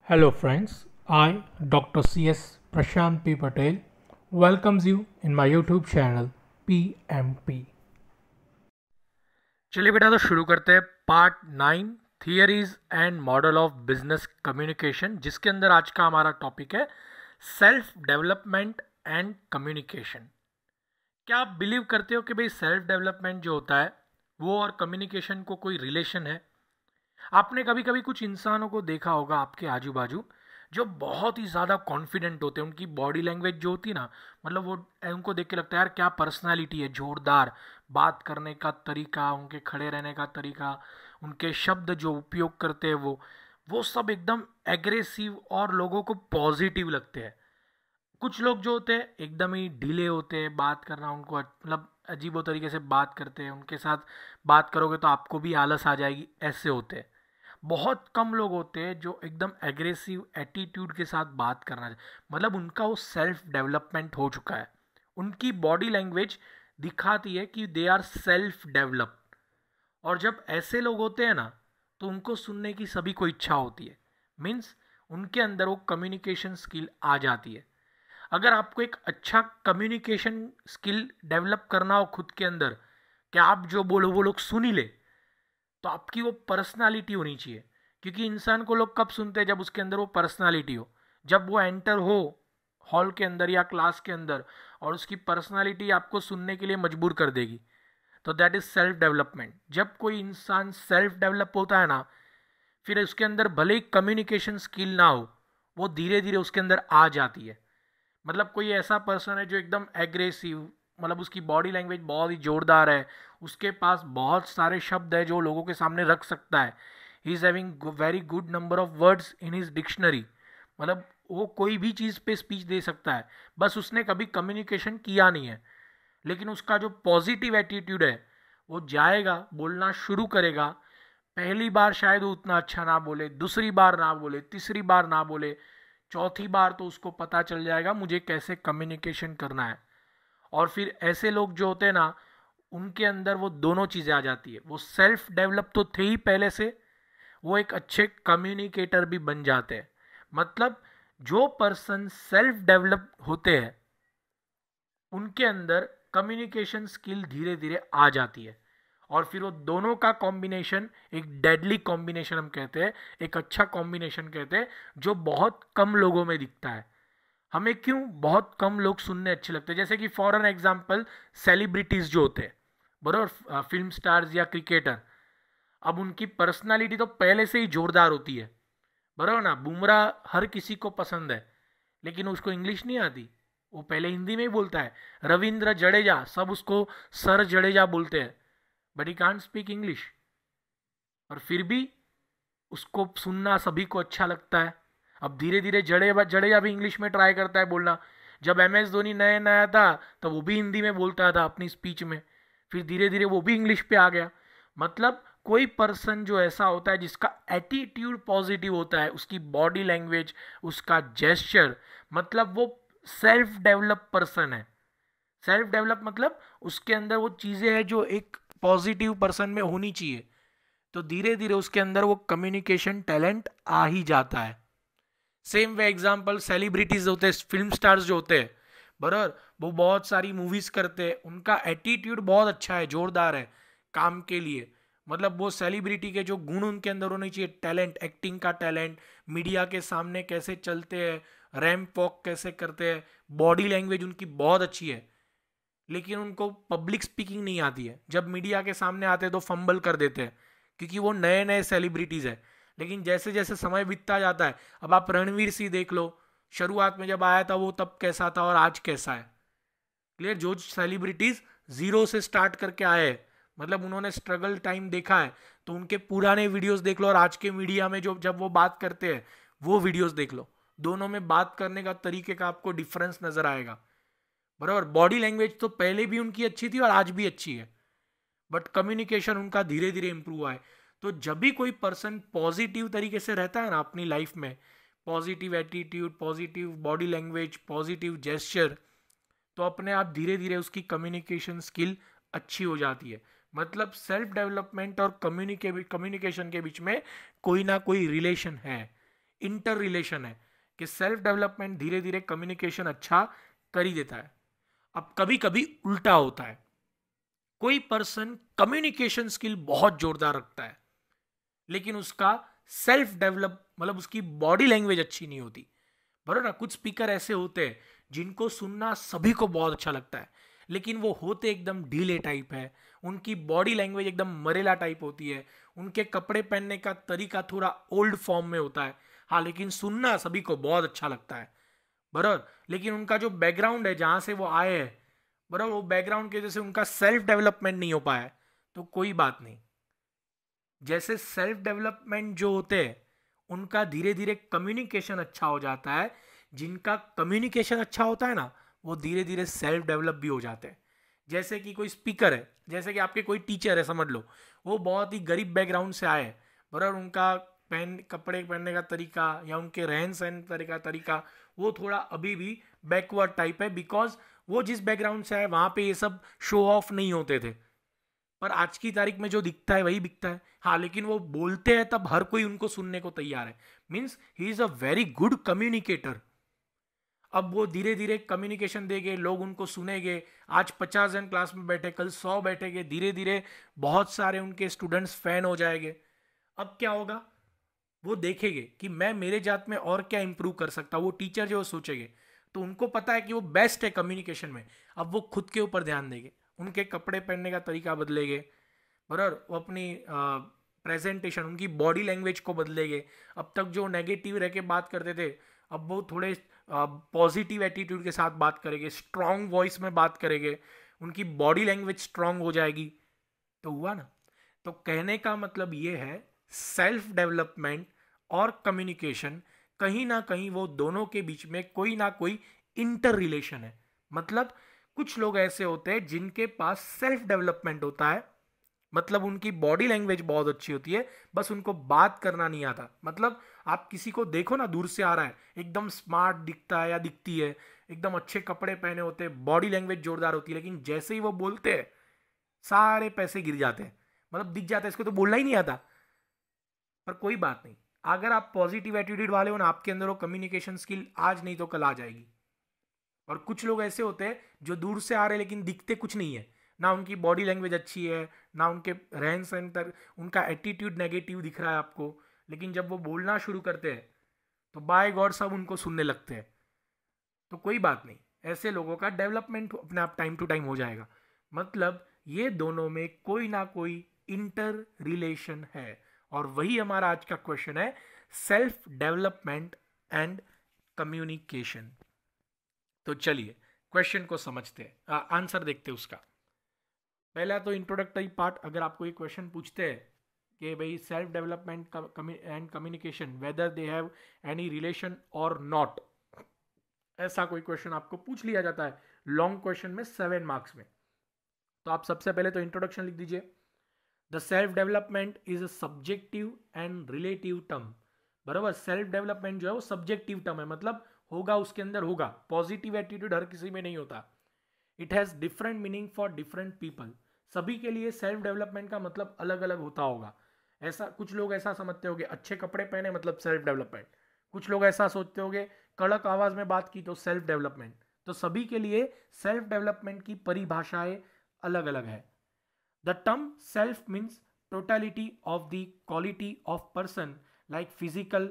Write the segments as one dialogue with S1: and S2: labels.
S1: Hello friends, I, Dr. C.S. Prashant P. Patel, welcomes you in my YouTube channel PMP. चलिए बेटा तो शुरू करते हैं part 9 theories and model of business communication, जिसके अंदर आज का हमारा टॉपिक है सेल्फ डेवलपमेंट एंड कम्युनिकेशन। क्या आप बिलीव करते हो कि भाई सेल्फ डेवलपमेंट जो होता है वो और कम्युनिकेशन को कोई रिलेशन है? आपने कभी कभी कुछ इंसानों को देखा होगा आपके आजू बाजू जो बहुत ही ज़्यादा कॉन्फिडेंट होते हैं, उनकी बॉडी लैंग्वेज जो होती है ना, मतलब वो उनको देख के लगता है यार क्या पर्सनालिटी है, जोरदार बात करने का तरीका, उनके खड़े रहने का तरीका, उनके शब्द जो उपयोग करते हैं वो सब एकदम एग्रेसिव और लोगों को पॉजिटिव लगते हैं। कुछ लोग जो होते हैं एकदम ही ढीले होते हैं, बात करना उनको मतलब अजीबो तरीके से बात करते हैं, उनके साथ बात करोगे तो आपको भी आलस आ जाएगी, ऐसे होते हैं। बहुत कम लोग होते हैं जो एकदम एग्रेसिव एटीट्यूड के साथ बात करना, मतलब उनका वो सेल्फ डेवलपमेंट हो चुका है, उनकी बॉडी लैंग्वेज दिखाती है कि दे आर सेल्फ डेवलप्ड। और जब ऐसे लोग होते हैं ना तो उनको सुनने की सभी को इच्छा होती है, मीन्स उनके अंदर वो कम्युनिकेशन स्किल आ जाती है। अगर आपको एक अच्छा कम्युनिकेशन स्किल डेवलप करना हो खुद के अंदर, कि आप जो बोलो वो लोग सुन ही ले, तो आपकी वो पर्सनालिटी होनी चाहिए। क्योंकि इंसान को लोग कब सुनते हैं? जब उसके अंदर वो पर्सनालिटी हो, जब वो एंटर हो हॉल के अंदर या क्लास के अंदर और उसकी पर्सनालिटी आपको सुनने के लिए मजबूर कर देगी, तो दैट इज सेल्फ डेवलपमेंट। जब कोई इंसान सेल्फ डेवलप होता है ना, फिर उसके अंदर भले ही कम्युनिकेशन स्किल ना हो, वो धीरे धीरे उसके अंदर आ जाती है। मतलब कोई ऐसा पर्सन है जो एकदम एग्रेसिव, मतलब उसकी बॉडी लैंग्वेज बहुत ही जोरदार है, उसके पास बहुत सारे शब्द है जो लोगों के सामने रख सकता है, he is having very good number of words in his dictionary, मतलब वो कोई भी चीज़ पे स्पीच दे सकता है, बस उसने कभी कम्युनिकेशन किया नहीं है। लेकिन उसका जो पॉजिटिव एटीट्यूड है, वो जाएगा, बोलना शुरू करेगा। पहली बार शायद वो उतना अच्छा ना बोले, दूसरी बार ना बोले, तीसरी बार ना बोले, चौथी बार तो उसको पता चल जाएगा मुझे कैसे कम्युनिकेशन करना है। और फिर ऐसे लोग जो होते हैं ना, उनके अंदर वो दोनों चीज़ें आ जाती है, वो सेल्फ डेवलप तो थे ही पहले से, वो एक अच्छे कम्युनिकेटर भी बन जाते हैं। मतलब जो पर्सन सेल्फ डेवलप होते हैं उनके अंदर कम्युनिकेशन स्किल धीरे धीरे आ जाती है, और फिर वो दोनों का कॉम्बिनेशन एक डेडली कॉम्बिनेशन हम कहते हैं, एक अच्छा कॉम्बिनेशन कहते हैं, जो बहुत कम लोगों में दिखता है। हमें क्यों बहुत कम लोग सुनने अच्छे लगते हैं? जैसे कि फॉर एन एग्जाम्पल सेलिब्रिटीज जो होते हैं, बराबर, फिल्म स्टार्स या क्रिकेटर, अब उनकी पर्सनालिटी तो पहले से ही जोरदार होती है, बराबर ना। बुमराह हर किसी को पसंद है, लेकिन उसको इंग्लिश नहीं आती, वो पहले हिंदी में ही बोलता है। रविंद्र जडेजा, सब उसको सर जडेजा बोलते हैं, but he can't speak English, और फिर भी उसको सुनना सभी को अच्छा लगता है। अब धीरे धीरे जडेजा जडेजा भी इंग्लिश में ट्राई करता है बोलना। जब MS धोनी नया नया था तब वो भी हिंदी में बोलता था अपनी स्पीच में, फिर धीरे धीरे वो भी इंग्लिश पे आ गया। मतलब कोई पर्सन जो ऐसा होता है जिसका एटीट्यूड पॉजिटिव होता है, उसकी बॉडी लैंग्वेज, उसका जेस्चर, मतलब वो सेल्फ डेवलप पर्सन है। सेल्फ डेवलप मतलब उसके अंदर वो चीज़ें हैं जो एक पॉजिटिव पर्सन में होनी चाहिए, तो धीरे धीरे उसके अंदर वो कम्युनिकेशन टैलेंट आ ही जाता है। सेम वे एग्जांपल सेलिब्रिटीज होते हैं, फिल्म स्टार्स जो होते हैं, बराबर, वो बहुत सारी मूवीज करते हैं, उनका एटीट्यूड बहुत अच्छा है, जोरदार है काम के लिए। मतलब वो सेलिब्रिटी के जो गुण उनके अंदर होने चाहिए, टैलेंट, एक्टिंग का टैलेंट, मीडिया के सामने कैसे चलते हैं, रैंप वॉक कैसे करते हैं, बॉडी लैंग्वेज उनकी बहुत अच्छी है, लेकिन उनको पब्लिक स्पीकिंग नहीं आती है। जब मीडिया के सामने आते हैं तो फंबल कर देते हैं, क्योंकि वो नए नए सेलिब्रिटीज़ है। लेकिन जैसे जैसे समय बीतता जाता है, अब आप रणवीर सिंह देख लो, शुरुआत में जब आया था वो तब कैसा था और आज कैसा है। क्लियर? जो सेलिब्रिटीज़ जीरो से स्टार्ट करके आए हैं, मतलब उन्होंने स्ट्रगल टाइम देखा है, तो उनके पुराने वीडियोस देख लो और आज के मीडिया में जो जब वो बात करते हैं वो वीडियोस देख लो, दोनों में बात करने का तरीके का आपको डिफरेंस नजर आएगा। बराबर, बॉडी लैंग्वेज तो पहले भी उनकी अच्छी थी और आज भी अच्छी है, बट कम्युनिकेशन उनका धीरे धीरे इंप्रूव हुआ है। तो जब भी कोई पर्सन पॉजिटिव तरीके से रहता है ना अपनी लाइफ में, positive attitude, positive body language, positive gesture, तो अपने आप धीरे धीरे उसकी कम्युनिकेशन स्किल अच्छी हो जाती है। मतलब सेल्फ डेवलपमेंट और कम्युनिकेशन के बीच में कोई ना कोई रिलेशन है। इंटर रिलेशन है कि सेल्फ डेवलपमेंट धीरे धीरे कम्युनिकेशन अच्छा कर ही देता है। अब कभी कभी उल्टा होता है, कोई पर्सन कम्युनिकेशन स्किल बहुत जोरदार रखता है लेकिन उसका सेल्फ डेवलप मतलब उसकी बॉडी लैंग्वेज अच्छी नहीं होती। बराबर ना, कुछ स्पीकर ऐसे होते हैं जिनको सुनना सभी को बहुत अच्छा लगता है लेकिन वो होते एकदम ढीले टाइप है, उनकी बॉडी लैंग्वेज एकदम मरेला टाइप होती है, उनके कपड़े पहनने का तरीका थोड़ा ओल्ड फॉर्म में होता है। हाँ, लेकिन सुनना सभी को बहुत अच्छा लगता है। बराबर, लेकिन उनका जो बैकग्राउंड है जहां से वो आए हैं, बराबर, वो बैकग्राउंड की वजह से उनका सेल्फ डेवलपमेंट नहीं हो पाया है, तो कोई बात नहीं। जैसे सेल्फ डेवलपमेंट जो होते हैं उनका धीरे धीरे कम्युनिकेशन अच्छा हो जाता है, जिनका कम्युनिकेशन अच्छा होता है ना वो धीरे धीरे सेल्फ डेवलप भी हो जाते हैं। जैसे कि कोई स्पीकर है, जैसे कि आपके कोई टीचर है, समझ लो वो बहुत ही गरीब बैकग्राउंड से आए हैं, बराबर, उनका कपड़े पहनने का तरीका या उनके रहन सहन का तरीका वो थोड़ा अभी भी बैकवर्ड टाइप है, बिकॉज वो जिस बैकग्राउंड से आए वहाँ पे ये सब शो ऑफ नहीं होते थे, पर आज की तारीख में जो दिखता है वही बिकता है। हाँ, लेकिन वो बोलते हैं तब हर कोई उनको सुनने को तैयार है, means he is a very good communicator. अब वो धीरे धीरे कम्युनिकेशन देंगे, लोग उनको सुनेंगे। आज 50 जन क्लास में बैठे, कल 100 बैठेंगे, धीरे धीरे बहुत सारे उनके स्टूडेंट्स फैन हो जाएंगे। अब क्या होगा, वो देखेंगे कि मैं मेरे जात में और क्या इंप्रूव कर सकता हूँ, वो टीचर जो सोचेंगे, तो उनको पता है कि वो बेस्ट है कम्युनिकेशन में। अब वो खुद के ऊपर ध्यान देंगे, उनके कपड़े पहनने का तरीका बदलेंगे, बराबर, वो अपनी प्रेजेंटेशन, उनकी बॉडी लैंग्वेज को बदलेंगे। अब तक जो नेगेटिव रह के बात करते थे, अब वो थोड़े पॉजिटिव एटीट्यूड के साथ बात करेंगे, स्ट्रांग वॉइस में बात करेंगे, उनकी बॉडी लैंग्वेज स्ट्रांग हो जाएगी। तो हुआ ना। तो कहने का मतलब ये है, सेल्फ डेवलपमेंट और कम्युनिकेशन कहीं ना कहीं वो दोनों के बीच में कोई ना कोई इंटर रिलेशन है। मतलब कुछ लोग ऐसे होते हैं जिनके पास सेल्फ डेवलपमेंट होता है, मतलब उनकी बॉडी लैंग्वेज बहुत अच्छी होती है, बस उनको बात करना नहीं आता। मतलब आप किसी को देखो ना, दूर से आ रहा है, एकदम स्मार्ट दिखता है या दिखती है, एकदम अच्छे कपड़े पहने होते हैं, बॉडी लैंग्वेज जोरदार होती है, लेकिन जैसे ही वो बोलते हैं सारे पैसे गिर जाते हैं, मतलब दिख जाता है इसको तो बोलना ही नहीं आता। पर कोई बात नहीं, अगर आप पॉजिटिव एटीट्यूड वाले हो ना, आपके अंदर वो कम्युनिकेशन स्किल आज नहीं तो कल आ जाएगी। और कुछ लोग ऐसे होते हैं जो दूर से आ रहे हैं लेकिन दिखते कुछ नहीं है, ना उनकी बॉडी लैंग्वेज अच्छी है, ना उनके रहन सहन तक, उनका एटीट्यूड नेगेटिव दिख रहा है आपको, लेकिन जब वो बोलना शुरू करते हैं तो बाय गॉड सब उनको सुनने लगते हैं। तो कोई बात नहीं, ऐसे लोगों का डेवलपमेंट अपने आप टाइम टू टाइम हो जाएगा। मतलब ये दोनों में कोई ना कोई इंटर रिलेशन है, और वही हमारा आज का क्वेश्चन है, सेल्फ डेवलपमेंट एंड कम्युनिकेशन। तो चलिए क्वेश्चन को समझते हैं, आंसर देखते हैं उसका। पहला तो इंट्रोडक्टरी पार्ट, अगर आपको ये क्वेश्चन पूछते हैं कि भाई self development and communication whether they have any relation और नॉट, ऐसा कोई क्वेश्चन आपको पूछ लिया जाता है लॉन्ग क्वेश्चन में 7 मार्क्स में, तो आप सबसे पहले तो इंट्रोडक्शन लिख दीजिए। The self development is a subjective and relative term. बराबर, सेल्फ डेवलपमेंट जो है वो सब्जेक्टिव टर्म है, मतलब होगा उसके अंदर होगा, पॉजिटिव एटीट्यूड हर किसी में नहीं होता। It has different meaning for different people. सभी के लिए सेल्फ डेवलपमेंट का मतलब अलग अलग होता होगा। ऐसा कुछ लोग ऐसा समझते होंगे अच्छे कपड़े पहने मतलब सेल्फ डेवलपमेंट, कुछ लोग ऐसा सोचते होंगे कड़क आवाज में बात की तो सेल्फ डेवलपमेंट। तो सभी के लिए सेल्फ डेवलपमेंट की परिभाषाएं अलग अलग है। The term self means totality of the quality of person like physical,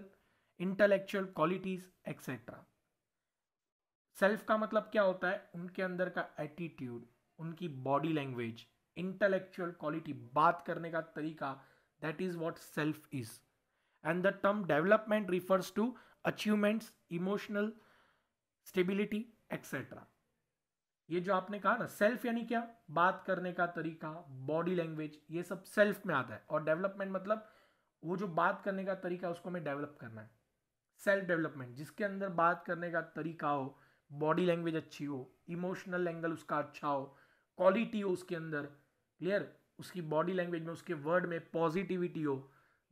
S1: intellectual qualities etcetera. Self का मतलब क्या होता है, उनके अंदर का एटीट्यूड, उनकी बॉडी लैंग्वेज, इंटेलेक्चुअल क्वालिटी, बात करने का तरीका, that is what self is. And the term development refers to achievements, emotional stability etcetera. ये जो आपने कहा ना, सेल्फ यानी क्या, बात करने का तरीका, बॉडी लैंग्वेज, ये सब सेल्फ में आता है। और डेवलपमेंट मतलब वो जो बात करने का तरीका उसको हमें डेवलप करना है। सेल्फ डेवलपमेंट जिसके अंदर बात करने का तरीका हो, बॉडी लैंग्वेज अच्छी हो, इमोशनल एंगल उसका अच्छा हो, क्वालिटी हो उसके अंदर, क्लियर, उसकी बॉडी लैंग्वेज में, उसके वर्ड में पॉजिटिविटी हो,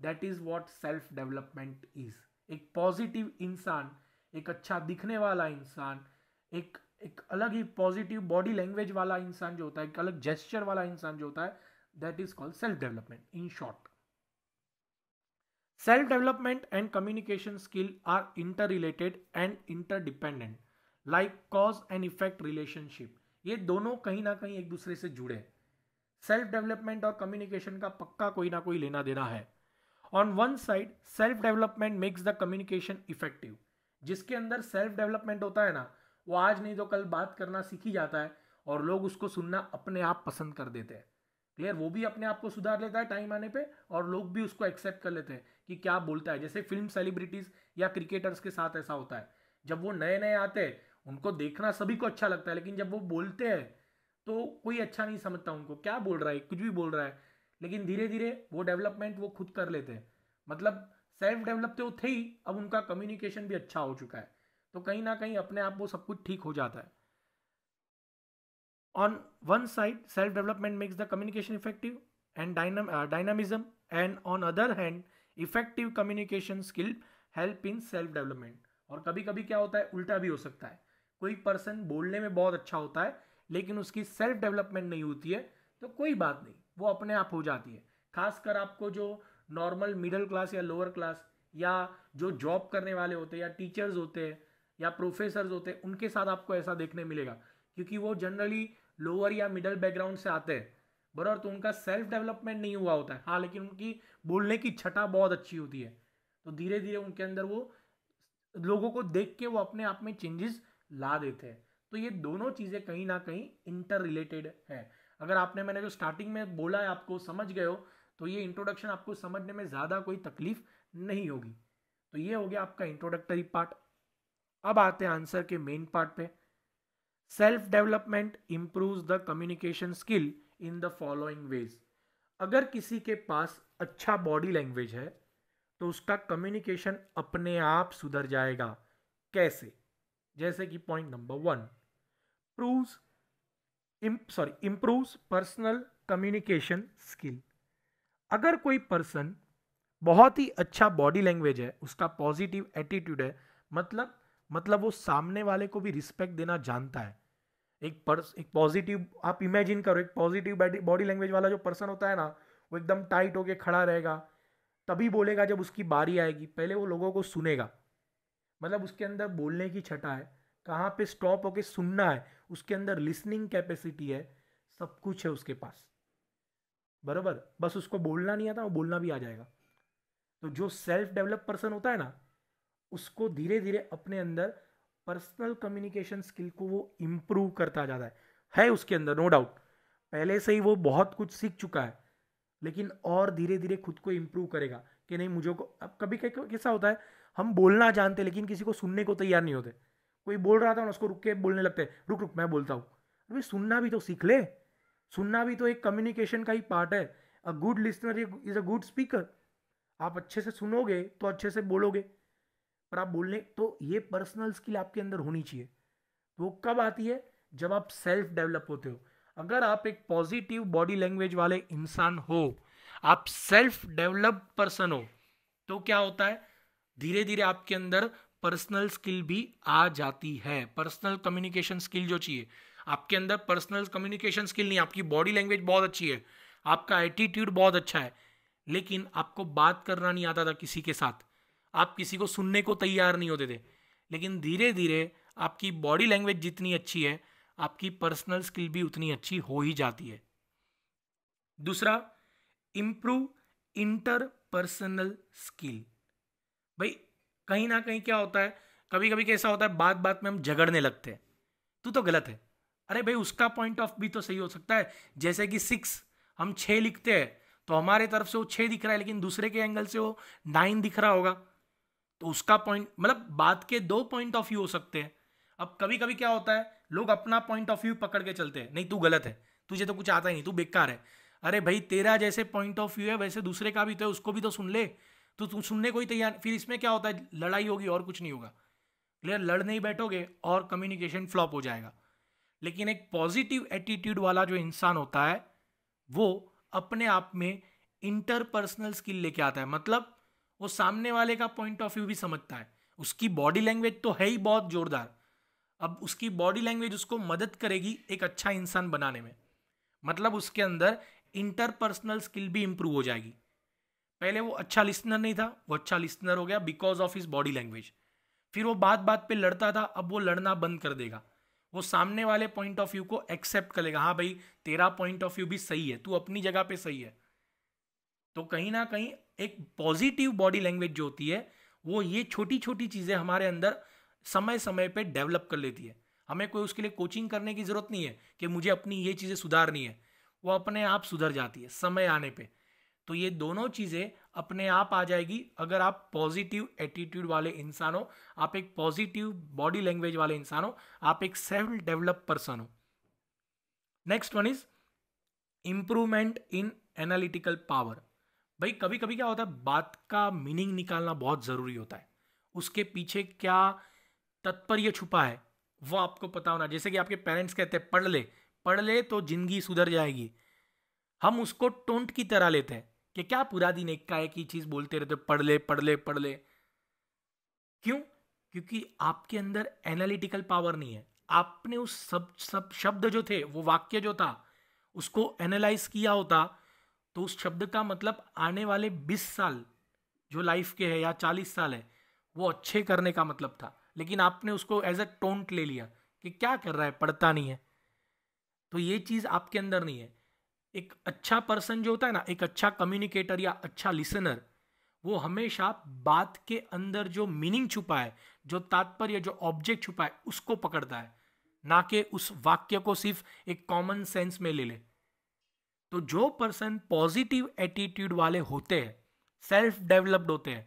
S1: that is what self development is. एक पॉजिटिव इंसान, एक अच्छा दिखने वाला इंसान, एक एक अलग ही पॉजिटिव बॉडी लैंग्वेज वाला इंसान जो होता है, एक अलग जेस्चर वाला इंसान जो होता है, that is called self development in short. Self development and communication skill are inter related and interdependent, like cause and effect relationship. ये दोनों कहीं ना कहीं एक दूसरे से जुड़े हैं। सेल्फ डेवलपमेंट और कम्युनिकेशन का पक्का कोई ना कोई लेना देना है। On one side self development makes the communication effective. जिसके अंदर सेल्फ डेवलपमेंट होता है ना, वो आज नहीं तो कल बात करना सीख ही जाता है और लोग उसको सुनना अपने आप पसंद कर देते हैं। क्लियर, वो भी अपने आप को सुधार लेता है टाइम आने पे और लोग भी उसको एक्सेप्ट कर लेते हैं कि क्या बोलता है। जैसे फिल्म सेलिब्रिटीज या क्रिकेटर्स के साथ ऐसा होता है, जब वो नए नए आते हैं उनको देखना सभी को अच्छा लगता है, लेकिन जब वो बोलते हैं तो कोई अच्छा नहीं समझता उनको, क्या बोल रहा है, कुछ भी बोल रहा है। लेकिन धीरे धीरे वो डेवलपमेंट वो खुद कर लेते हैं, मतलब सेल्फ डेवलप तो थे ही, अब उनका कम्युनिकेशन भी अच्छा हो चुका है, तो कहीं ना कहीं अपने आप वो सब कुछ ठीक हो जाता है। On one side, self-development makes the communication effective and dynamism, and on other hand, effective communication skill help in self-development. और कभी कभी क्या होता है, उल्टा भी हो सकता है। कोई पर्सन बोलने में बहुत अच्छा होता है लेकिन उसकी सेल्फ डेवलपमेंट नहीं होती है, तो कोई बात नहीं, वो अपने आप हो जाती है। खासकर आपको जो नॉर्मल मिडिल क्लास या लोअर क्लास या जो जॉब करने वाले होते हैं या टीचर्स होते हैं या प्रोफेसर्स होते हैं, उनके साथ आपको ऐसा देखने मिलेगा, क्योंकि वो जनरली लोअर या मिडिल बैकग्राउंड से आते हैं बराबर, तो उनका सेल्फ डेवलपमेंट नहीं हुआ होता है। हाँ, लेकिन उनकी बोलने की छटा बहुत अच्छी होती है, तो धीरे धीरे उनके अंदर वो लोगों को देख के वो अपने आप में चेंजेस ला देते हैं। तो ये दोनों चीज़ें कहीं ना कहीं इंटर रिलेटेड है। अगर आपने, मैंने जो स्टार्टिंग में बोला है, आपको समझ गए हो, तो ये इंट्रोडक्शन आपको समझने में ज़्यादा कोई तकलीफ नहीं होगी। तो ये हो गया आपका इंट्रोडक्टरी पार्ट। अब आते हैं आंसर के मेन पार्ट पे। Self development improves the communication skill in the following veg. अगर किसी के पास अच्छा बॉडी लैंग्वेज है तो उसका कम्युनिकेशन अपने आप सुधर जाएगा। कैसे? जैसे कि point number 1, proves improves personal communication skill. अगर कोई पर्सन बहुत ही अच्छा बॉडी लैंग्वेज है, उसका पॉजिटिव एटीट्यूड है, मतलब वो सामने वाले को भी रिस्पेक्ट देना जानता है। एक पॉजिटिव, आप इमेजिन करो, एक पॉजिटिव बॉडी लैंग्वेज वाला जो पर्सन होता है ना, वो एकदम टाइट होके खड़ा रहेगा, तभी बोलेगा जब उसकी बारी आएगी। पहले वो लोगों को सुनेगा, मतलब उसके अंदर बोलने की छटा है, कहाँ पे स्टॉप होके सुनना है, उसके अंदर लिसनिंग कैपेसिटी है, सब कुछ है उसके पास बराबर। बस उसको बोलना नहीं आता, वो बोलना भी आ जाएगा। तो जो सेल्फ डेवलप पर्सन होता है ना, उसको धीरे धीरे अपने अंदर पर्सनल कम्युनिकेशन स्किल को वो इम्प्रूव करता जाता है उसके अंदर, नो डाउट। पहले से ही वो बहुत कुछ सीख चुका है, लेकिन और धीरे धीरे खुद को इम्प्रूव करेगा कि नहीं, मुझे को। अब कभी कैसा होता है, हम बोलना जानते लेकिन किसी को सुनने को तैयार नहीं होते। कोई बोल रहा था ना, उसको रुक के बोलने लगते हैं, रुक रुक मैं बोलता हूँ। अरे सुनना भी तो सीख ले, सुनना भी तो एक कम्युनिकेशन का ही पार्ट है। A good listener is a good speaker. आप अच्छे से सुनोगे तो अच्छे से बोलोगे, पर आप बोलने, तो ये पर्सनल स्किल आपके अंदर होनी चाहिए। तो वो कब आती है? जब आप सेल्फ डेवलप होते हो। अगर आप एक पॉजिटिव बॉडी लैंग्वेज वाले इंसान हो, आप सेल्फ डेवलप पर्सन हो, तो क्या होता है, धीरे धीरे आपके अंदर पर्सनल स्किल भी आ जाती है। पर्सनल कम्युनिकेशन स्किल जो चाहिए आपके अंदर, पर्सनल कम्युनिकेशन स्किल नहीं, आपकी बॉडी लैंग्वेज बहुत अच्छी है, आपका एटीट्यूड बहुत अच्छा है, लेकिन आपको बात करना नहीं आता था किसी के साथ, आप किसी को सुनने को तैयार नहीं होते थे। लेकिन धीरे धीरे आपकी बॉडी लैंग्वेज जितनी अच्छी है, आपकी पर्सनल स्किल भी उतनी अच्छी हो ही जाती है। दूसरा, इंप्रूव इंटरपर्सनल स्किल। भाई कहीं ना कहीं क्या होता है, कभी कभी कैसा होता है, बात बात में हम झगड़ने लगते हैं, तू तो गलत है। अरे भाई उसका पॉइंट ऑफ भी तो सही हो सकता है। जैसे कि 6 हम 6 लिखते हैं, तो हमारे तरफ से वो 6 दिख रहा है, लेकिन दूसरे के एंगल से वो 9 दिख रहा होगा, तो उसका पॉइंट, मतलब बात के 2 पॉइंट ऑफ व्यू हो सकते हैं। अब कभी कभी क्या होता है, लोग अपना पॉइंट ऑफ व्यू पकड़ के चलते हैं, नहीं तू गलत है, तुझे तो कुछ आता ही नहीं, तू बेकार है। अरे भाई तेरा जैसे पॉइंट ऑफ व्यू है वैसे दूसरे का भी तो है, उसको भी तो सुन ले। तो तू सुनने को ही तैयार, फिर इसमें क्या होता है, लड़ाई होगी और कुछ नहीं होगा। क्लियर, लड़ नहीं बैठोगे और कम्युनिकेशन फ्लॉप हो जाएगा। लेकिन एक पॉजिटिव एटीट्यूड वाला जो इंसान होता है, वो अपने आप में इंटरपर्सनल स्किल लेके आता है, मतलब वो सामने वाले का पॉइंट ऑफ व्यू भी समझता है। उसकी बॉडी लैंग्वेज तो है ही बहुत जोरदार, अब उसकी बॉडी लैंग्वेज उसको मदद करेगी एक अच्छा इंसान बनाने में, मतलब उसके अंदर इंटरपर्सनल स्किल भी इंप्रूव हो जाएगी। पहले वो अच्छा लिसनर नहीं था, वो अच्छा लिसनर हो गया because of his body language. फिर वो बात बात पे लड़ता था, अब वो लड़ना बंद कर देगा। वो सामने वाले पॉइंट ऑफ व्यू को एक्सेप्ट कर लेगा, हाँ भाई तेरा पॉइंट ऑफ व्यू भी सही है, तू अपनी जगह पे सही है। तो कहीं ना कहीं एक पॉजिटिव बॉडी लैंग्वेज जो होती है, वो ये छोटी छोटी चीज़ें हमारे अंदर समय समय पे डेवलप कर लेती है। हमें कोई उसके लिए कोचिंग करने की ज़रूरत नहीं है कि मुझे अपनी ये चीज़ें सुधारनी है, वो अपने आप सुधर जाती है समय आने पे। तो ये दोनों चीज़ें अपने आप आ जाएगी अगर आप पॉजिटिव एटीट्यूड वाले इंसान हो, आप एक पॉजिटिव बॉडी लैंग्वेज वाले इंसान हो, आप एक सेल्फ डेवलप पर्सन हो। Next one is improvement in analytical power. भाई कभी कभी क्या होता है, बात का मीनिंग निकालना बहुत ज़रूरी होता है, उसके पीछे क्या तात्पर्य छुपा है वो आपको पता होना। जैसे कि आपके पेरेंट्स कहते हैं पढ़ ले तो जिंदगी सुधर जाएगी, हम उसको टोंट की तरह लेते हैं कि क्या पूरा दिन एक का एक ही चीज़ बोलते रहते, पढ़ ले पढ़ ले पढ़ ले। क्यों? क्योंकि आपके अंदर एनालिटिकल पावर नहीं है। आपने उस सब शब्द जो थे, वो वाक्य जो था, उसको एनालाइज किया होता तो उस शब्द का मतलब आने वाले 20 साल जो लाइफ के है या 40 साल है वो अच्छे करने का मतलब था। लेकिन आपने उसको एज अ टोंट ले लिया कि क्या कर रहा है, पढ़ता नहीं है। तो ये चीज़ आपके अंदर नहीं है। एक अच्छा पर्सन जो होता है ना, एक अच्छा कम्युनिकेटर या अच्छा लिसनर, वो हमेशा बात के अंदर जो मीनिंग छुपा है, जो तात्पर्य, जो ऑब्जेक्ट छुपा है, उसको पकड़ता है, ना कि उस वाक्य को सिर्फ एक कॉमन सेंस में ले ले। तो जो पर्सन पॉजिटिव एटीट्यूड वाले होते हैं, सेल्फ डेवलप्ड होते हैं,